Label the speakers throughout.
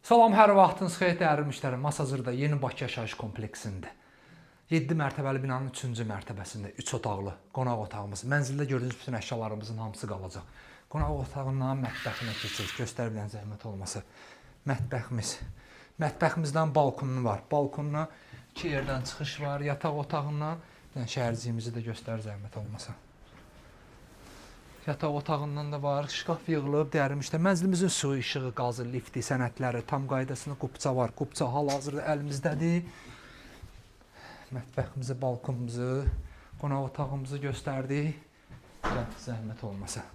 Speaker 1: Salam, hər vaxtınız xeyir dəyərli müştərim. Masazırda Yeni Bakı yaşayış kompleksində 7 mərtəbəli binanın 3-cü mərtəbəsində 3 otaqlı qonaq otağımız. Mənzildə gördüyünüz bütün əşyalarımızın hamısı qalacaq. Qonaq otağından mətbəxinə keçirik. Göstərə bilən zəhmət olmasa. Mətbəximiz. Mətbəximizdən balkonu var. Balkonuna 2 yerdən çıxış var. Yataq otağından şəhərciyimizi də göstərir zəhmət olmasa. Yataq otağından da var, şkaf yığılıb, dərinmişdə. Mənzilimizin suyu, işığı, qazı, lifti, sənədləri, tam qaydasında qubça var. Qubça hal-hazırda əlimizdədir. Mətbəximizi, balkonumuzu, qonaq otağımızı göstərdik. Zəhmət olmasa.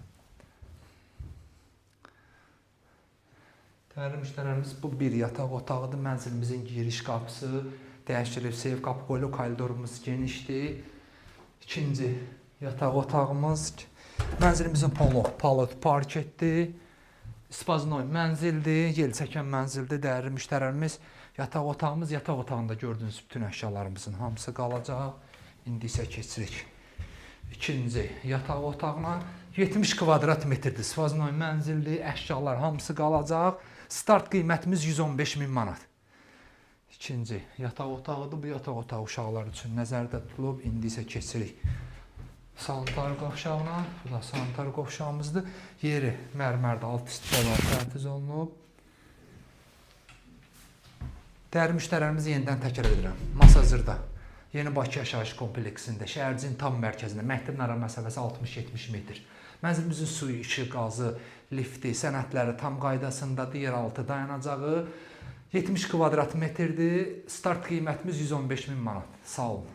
Speaker 1: Dəyərli müştərilərimiz, bu bir yataq otağıdır. Mənzilimizin giriş qapısı dəyişdirilib, sev qapı qoyulub, koridorumuz genişdir. İkinci yataq otağımız. Mənzilimizin palıd parketdir. Spaznoy mənzildir, yel çəkən mənzildir. Dəyərli müştərilərimiz, yataq otağımız, yataq otağında gördüyünüz bütün əşyalarımızın hamısı qalacaq. İndi isə keçirik. İkinci yataq otağına 70 kvadrat metrdir. Spaznoy mənzildir, əşyalar hamısı qalacaq. Start qiymətimiz 115.000 manat. İkinci yataq otağıdır. Bu yataq otağı uşaqlar üçün nəzərdə tutulub. İndi isə keçirik sanitar qovşağına. Bu da sanitar qovşağımızdır. Yeri mərmərdə alt üstü olaraq tərtiz olunub. Dəyərli müştərilərimizi yenidən təkrar edirəm. Masazırda Yeni Bakı yaşayış kompleksində, şəhərcinin tam mərkəzində, məktəbin ara məsafəsi 60-70 metr. Mənzilimizin suyu, işıq, qazı, lifti, sənədləri tam qaydasındadır. Yeraltı dayanacağı 70 kvadrat metrdir. Start qiymətimiz 115.000 manat. Sağ olun.